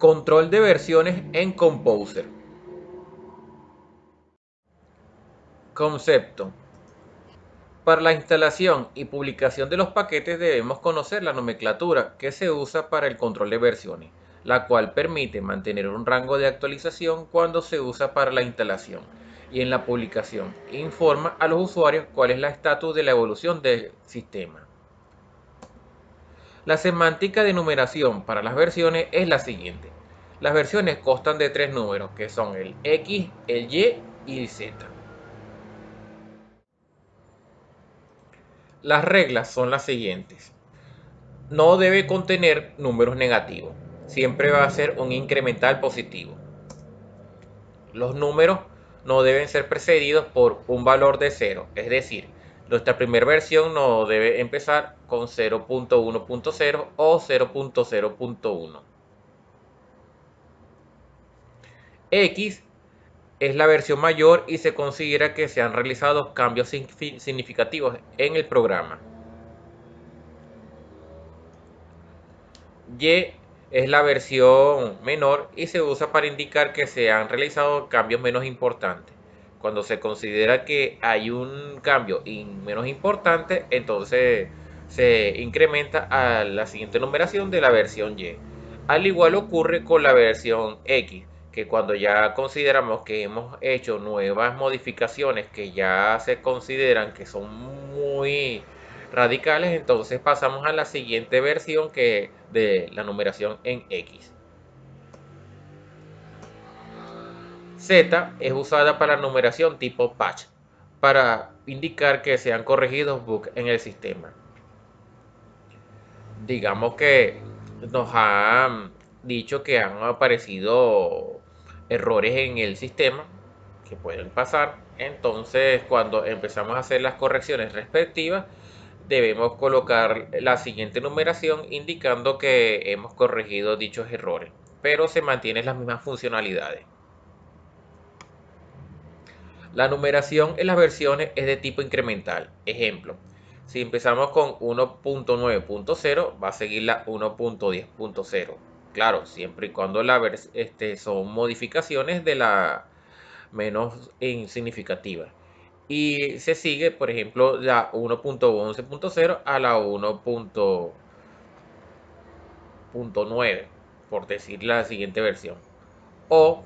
Control de versiones en Composer. Concepto. Para la instalación y publicación de los paquetes debemos conocer la nomenclatura que se usa para el control de versiones, la cual permite mantener un rango de actualización cuando se usa para la instalación y en la publicación. Informa a los usuarios cuál es el estatus de la evolución del sistema. La semántica de numeración para las versiones es la siguiente. Las versiones constan de tres números, que son el X, el Y y el Z. Las reglas son las siguientes. No debe contener números negativos. Siempre va a ser un incremental positivo. Los números no deben ser precedidos por un valor de 0. Es decir, nuestra primera versión no debe empezar con 0.1.0 o 0.0.1. X es la versión mayor y se considera que se han realizado cambios significativos en el programa. Y es la versión menor y se usa para indicar que se han realizado cambios menos importantes. Cuando se considera que hay un cambio menos importante, entonces se incrementa a la siguiente numeración de la versión Y. Al igual ocurre con la versión X, que cuando ya consideramos que hemos hecho nuevas modificaciones que ya se consideran que son muy radicales, entonces pasamos a la siguiente versión que de la numeración en X. Z es usada para la numeración tipo patch, para indicar que se han corregido bugs en el sistema. Digamos que nos han dicho que han aparecido errores en el sistema que pueden pasar. Entonces, cuando empezamos a hacer las correcciones respectivas, debemos colocar la siguiente numeración indicando que hemos corregido dichos errores, pero se mantienen las mismas funcionalidades. La numeración en las versiones es de tipo incremental. Ejemplo, si empezamos con 1.9.0, va a seguir la 1.10.0. Claro, siempre y cuando son modificaciones de la menos insignificativa. Y se sigue, por ejemplo, la 1.11.0 a la 1.9, por decir la siguiente versión. O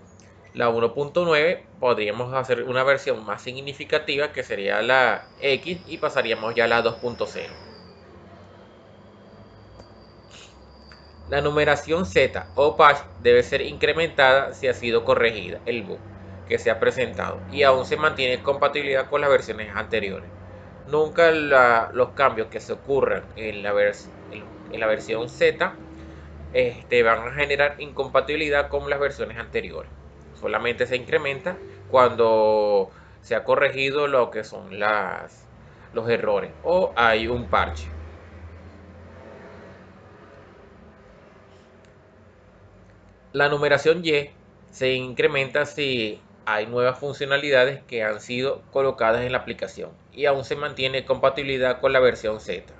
la 1.9 podríamos hacer una versión más significativa que sería la X y pasaríamos ya a la 2.0. La numeración Z o patch debe ser incrementada si ha sido corregida el bug que se ha presentado y aún se mantiene compatibilidad con las versiones anteriores. Nunca los cambios que se ocurran en la versión Z van a generar incompatibilidad con las versiones anteriores. Solamente se incrementa cuando se ha corregido lo que son los errores o hay un parche. La numeración Y se incrementa si hay nuevas funcionalidades que han sido colocadas en la aplicación y aún se mantiene compatibilidad con la versión Z.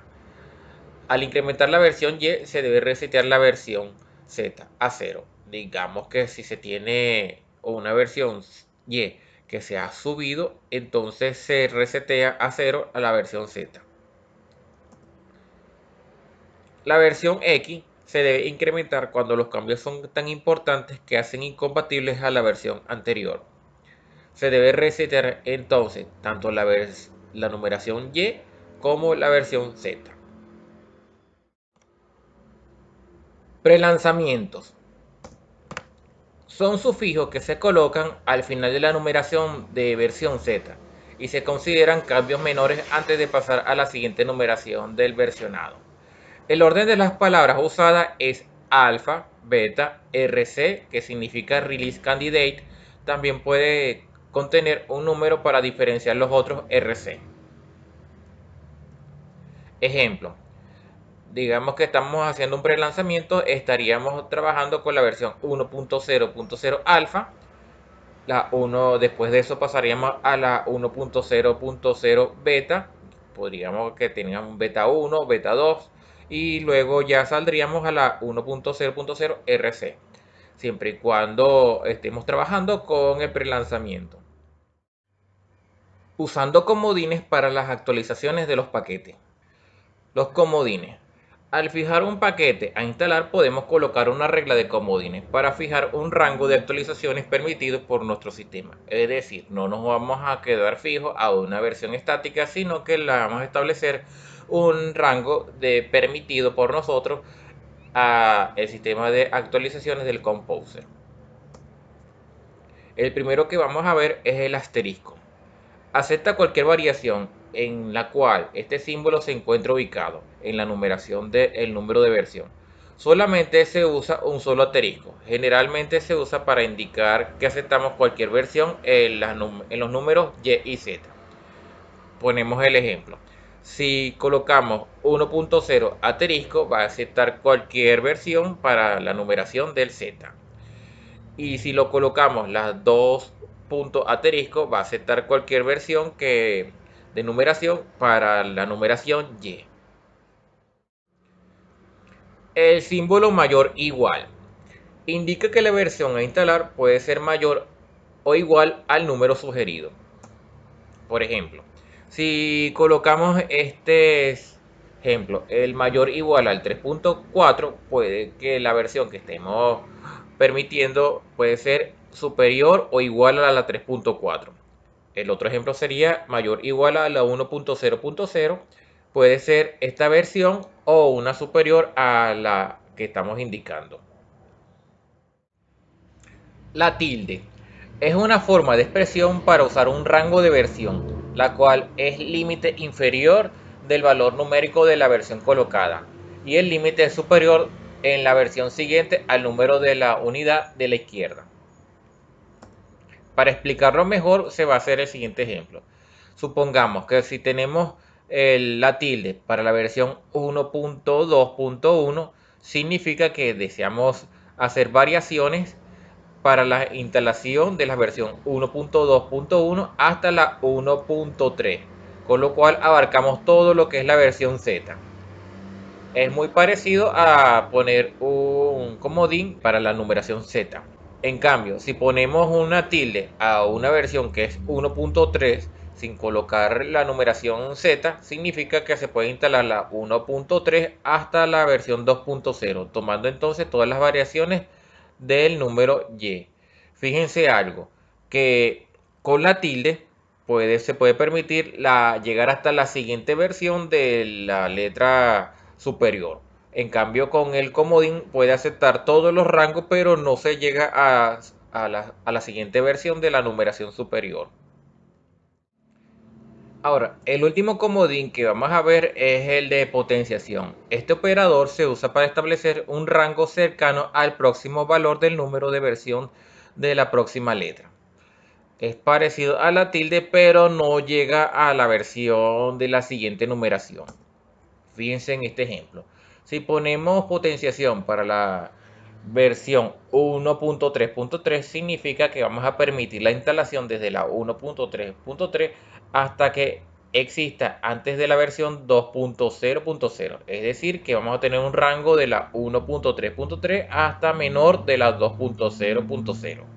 Al incrementar la versión Y se debe resetear la versión Z a 0. Digamos que si se tiene una versión Y que se ha subido, entonces se resetea a 0 a la versión Z. La versión X se debe incrementar cuando los cambios son tan importantes que hacen incompatibles a la versión anterior. Se debe resetear entonces tanto la numeración Y como la versión Z. Prelanzamientos. Son sufijos que se colocan al final de la numeración de versión Z y se consideran cambios menores antes de pasar a la siguiente numeración del versionado. El orden de las palabras usadas es alfa, beta, RC, que significa Release Candidate. También puede contener un número para diferenciar los otros RC. Ejemplo, digamos que estamos haciendo un prelanzamiento, estaríamos trabajando con la versión 1.0.0 alfa. Después de eso pasaríamos a la 1.0.0 beta. Podríamos que tengan un beta 1, beta 2 y luego ya saldríamos a la 1.0.0 RC. siempre y cuando estemos trabajando con el prelanzamiento. Usando comodines para las actualizaciones de los paquetes. Los comodines. Al fijar un paquete a instalar, podemos colocar una regla de comodines para fijar un rango de actualizaciones permitidos por nuestro sistema. Es decir, no nos vamos a quedar fijos a una versión estática, sino que la vamos a establecer un rango de permitido por nosotros a el sistema de actualizaciones del Composer. El primero que vamos a ver es el asterisco. Acepta cualquier variación en la cual este símbolo se encuentre ubicado en la numeración del número de versión. Solamente se usa un solo asterisco. Generalmente se usa para indicar que aceptamos cualquier versión en los números Y y Z. Ponemos el ejemplo. Si colocamos 1.0 asterisco, va a aceptar cualquier versión para la numeración del Z. Y si lo colocamos las dos puntos asterisco, va a aceptar cualquier versión de numeración para la numeración Y. El símbolo mayor igual indica que la versión a instalar puede ser mayor o igual al número sugerido. Por ejemplo, si colocamos este ejemplo, el mayor igual al 3.4, puede que la versión que estemos permitiendo puede ser superior o igual a la 3.4. El otro ejemplo sería mayor o igual a la 1.0.0. Puede ser esta versión o una superior a la que estamos indicando. La tilde es una forma de expresión para usar un rango de versión, la cual es límite inferior del valor numérico de la versión colocada y el límite es superior en la versión siguiente al número de la unidad de la izquierda. Para explicarlo mejor se va a hacer el siguiente ejemplo. Supongamos que si tenemos la tilde para la versión 1.2.1, significa que deseamos hacer variaciones para la instalación de la versión 1.2.1 hasta la 1.3, con lo cual abarcamos todo lo que es la versión Z. Es muy parecido a poner un comodín para la numeración Z. En cambio, si ponemos una tilde a una versión que es 1.3 sin colocar la numeración Z, significa que se puede instalar la 1.3 hasta la versión 2.0, tomando entonces todas las variaciones del número Y. Fíjense algo, que con la tilde se puede permitir llegar hasta la siguiente versión de la letra superior. En cambio, con el comodín puede aceptar todos los rangos, pero no se llega a la siguiente versión de la numeración superior. Ahora, el último comodín que vamos a ver es el de potenciación. Este operador se usa para establecer un rango cercano al próximo valor del número de versión de la próxima letra. Es parecido a la tilde, pero no llega a la versión de la siguiente numeración. Fíjense en este ejemplo. Si ponemos potenciación para la versión 1.3.3, significa que vamos a permitir la instalación desde la 1.3.3 hasta que exista antes de la versión 2.0.0. Es decir, que vamos a tener un rango de la 1.3.3 hasta menor de la 2.0.0.